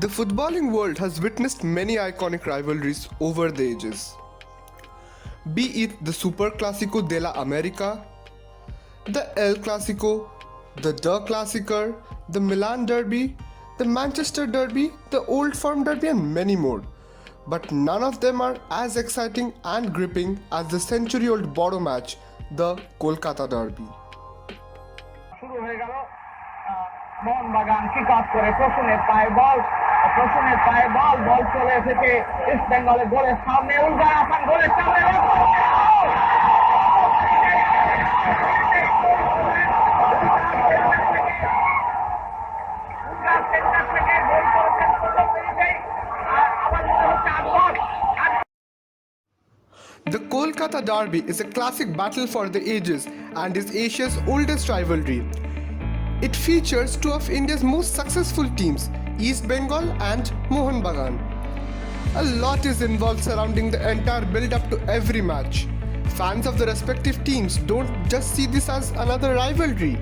The footballing world has witnessed many iconic rivalries over the ages. Be it the Super Clásico de la América, the El Clásico, the Der Klassiker, the Milan Derby, the Manchester Derby, the Old Firm Derby, and many more. But none of them are as exciting and gripping as the century-old border match, the Kolkata Derby. শুরু হয়ে গেল মোহন বাগান kick off করে প্রসূনের পায়ে বল বল চলে এসেছে east বেঙ্গলের গোলের সামনে উলগার আসান গোলের সামনে The Kolkata Derby is a classic battle for the ages and is Asia's oldest rivalry. It features two of India's most successful teams, East Bengal and Mohun Bagan. A lot is involved surrounding the entire build-up to every match. Fans of the respective teams don't just see this as another rivalry.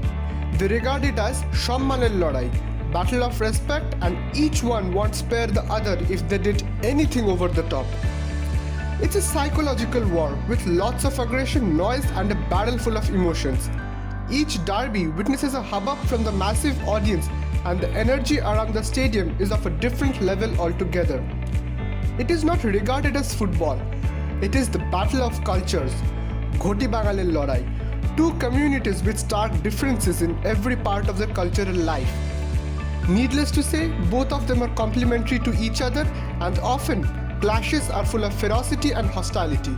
They regard it as Shammanel Lodai, battle of respect, and each one wants to spare the other if they did anything over the top. It's a psychological war with lots of aggression, noise, and a battle full of emotions. Each derby witnesses a hubbub from the massive audience, and the energy around the stadium is of a different level altogether. It is not regarded as football, it is the battle of cultures, Ghoti Bangalil Lorai, two communities with stark differences in every part of their cultural life. Needless to say, both of them are complementary to each other, and often clashes are full of ferocity and hostility.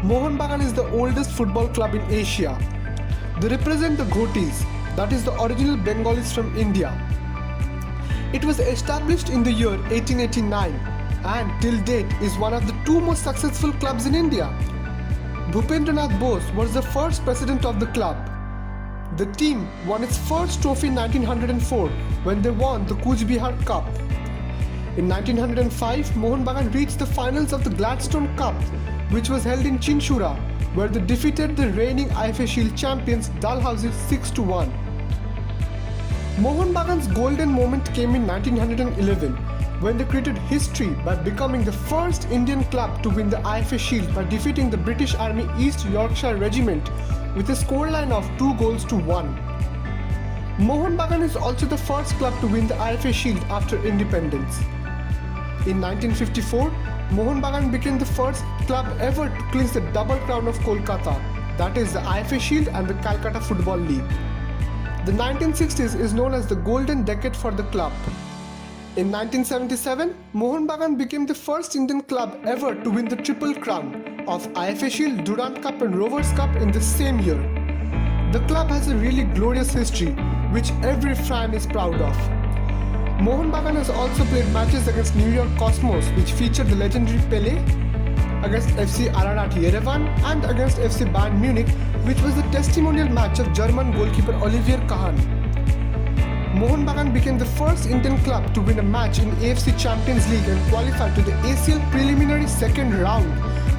Mohun Bagan is the oldest football club in Asia. They represent the Ghotis, that is the original Bengalis from India. It was established in the year 1889 and till date is one of the two most successful clubs in India. Bhupendranath Bose was the first president of the club. The team won its first trophy in 1904 when they won the Kuch Bihar Cup. In 1905, Mohun Bagan reached the finals of the Gladstone Cup, which was held in Chinchura, where they defeated the reigning IFA Shield champions Dalhousie 6-1. Mohun Bagan's golden moment came in 1911 when they created history by becoming the first Indian club to win the IFA Shield by defeating the British Army East Yorkshire Regiment with a scoreline of 2-1. Mohun Bagan is also the first club to win the IFA Shield after independence. In 1954, Mohun Bagan became the first club ever to clinch the double crown of Kolkata, that is the IFA Shield and the Calcutta Football League. The 1960s is known as the golden decade for the club. In 1977, Mohun Bagan became the first Indian club ever to win the triple crown of IFA Shield, Durand Cup and Rovers Cup in the same year. The club has a really glorious history, which every fan is proud of. Mohun Bagan has also played matches against New York Cosmos, which featured the legendary Pele, against FC Ararat Yerevan, and against FC Bayern Munich, which was the testimonial match of German goalkeeper Olivier Kahn. Mohun Bagan became the first Indian club to win a match in AFC Champions League and qualify to the ACL preliminary second round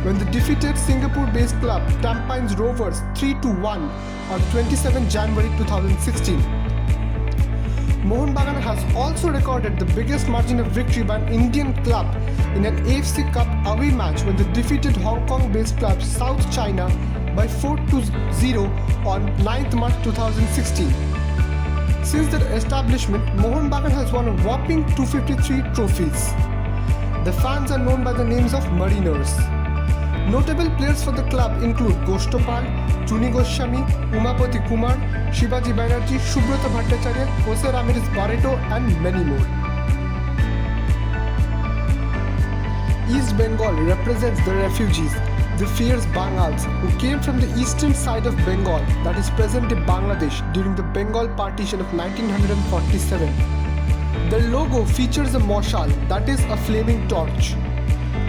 when they defeated Singapore-based club Tampines Rovers 3-1 on 27 January 2016. Mohun Bagan has also recorded the biggest margin of victory by an Indian club in an AFC Cup away match when they defeated Hong Kong-based club South China by 4-0 on 9th March 2016. Since their establishment, Mohun Bagan has won a whopping 253 trophies. The fans are known by the names of Mariners. Notable players for the club include Goshtopal, Chuni Goswami, Umapati Kumar, Shivaji Banerjee, Subrata Bhattacharya, Jose Ramirez Barreto, and many more. East Bengal represents the refugees, the fierce Bangals, who came from the eastern side of Bengal, that is present-day Bangladesh, during the Bengal partition of 1947. The logo features a moshal, that is a flaming torch.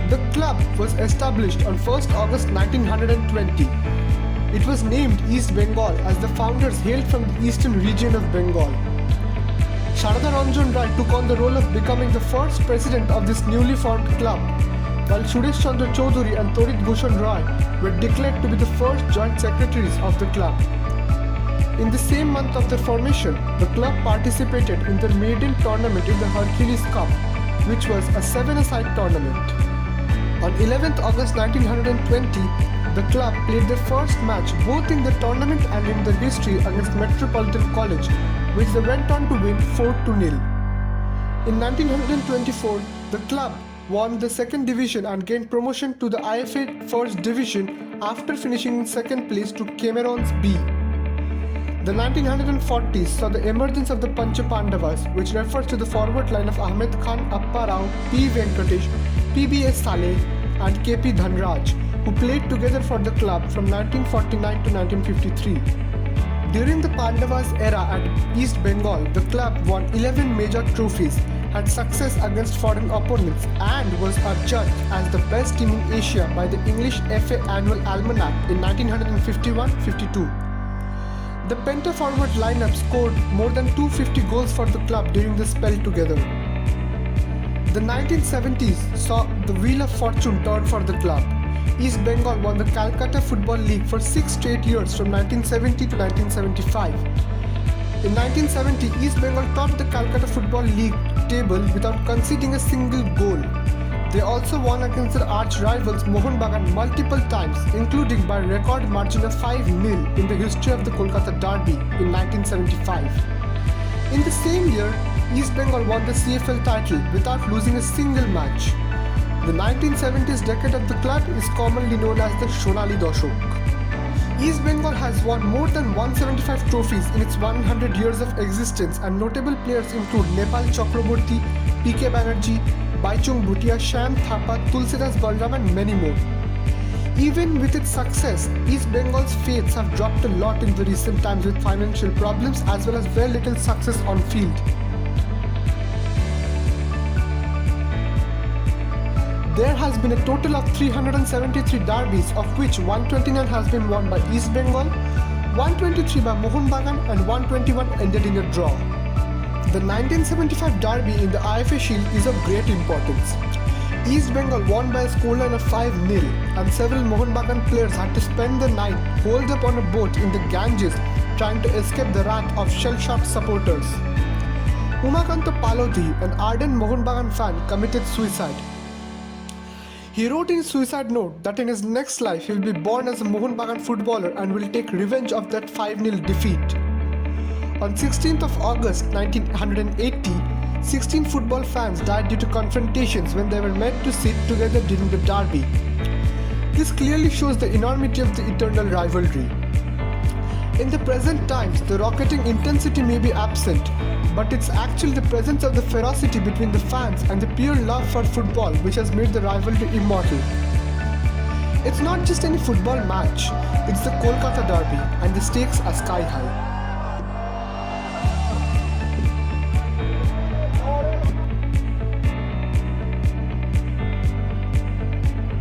The club was established on 1st August 1920. It was named East Bengal as the founders hailed from the eastern region of Bengal. Sharada Ranjan Rai took on the role of becoming the first president of this newly formed club, while Suresh Chandra Chaudhary and Torit Bhushan Roy were declared to be the first joint secretaries of the club. In the same month of their formation, the club participated in the maiden tournament in the Hercules Cup, which was a seven-a-side tournament. On 11th August 1920, the club played their first match both in the tournament and in their history against Metropolitan College, which they went on to win 4-0. In 1924, the club won the second division and gained promotion to the IFA First Division after finishing in second place to Cameroon's B. The 1940s saw the emergence of the Pancha Pandavas, which refers to the forward line of Ahmed Khan, Appa Rao, P. Venkatesh, P.B.S. Saleh and K.P. Dhanraj, who played together for the club from 1949 to 1953. During the Pandavas era at East Bengal, the club won 11 major trophies, had success against foreign opponents and was adjudged as the best team in Asia by the English FA Annual Almanac in 1951-52. The Penta forward lineup scored more than 250 goals for the club during the spell together. The 1970s saw the wheel of fortune turn for the club. East Bengal won the Calcutta Football League for 6 straight years from 1970 to 1975. In 1970, East Bengal topped the Calcutta Football League table without conceding a single goal. They also won against their arch rivals Mohun Bagan multiple times, including by a record margin of 5-0 in the history of the Kolkata Derby in 1975. In the same year, East Bengal won the CFL title without losing a single match. The 1970s decade of the club is commonly known as the Shonali Doshok. East Bengal has won more than 175 trophies in its 100 years of existence, and notable players include Nepal Chakraborty, P.K. Banerjee, Baichung Bhutia, Sham Thapa, Tulsidas Balram and many more. Even with its success, East Bengal's fates have dropped a lot in the recent times with financial problems as well as very little success on field. There has been a total of 373 derbies, of which 129 has been won by East Bengal, 123 by Mohun Bagan and 121 ended in a draw. The 1975 derby in the IFA Shield is of great importance. East Bengal won by a scoreline of 5-0 and several Mohun Bagan players had to spend the night holed up on a boat in the Ganges trying to escape the wrath of shell-shocked supporters. Umakanta Palodhi, an ardent Mohun Bagan fan, committed suicide. He wrote in his suicide note that in his next life he will be born as a Mohun Bagan footballer and will take revenge of that 5-0 defeat. On 16th of August 1980, 16 football fans died due to confrontations when they were meant to sit together during the derby. This clearly shows the enormity of the eternal rivalry. In the present times, the rocketing intensity may be absent, but it's actually the presence of the ferocity between the fans and the pure love for football which has made the rivalry immortal. It's not just any football match, it's the Kolkata Derby and the stakes are sky high.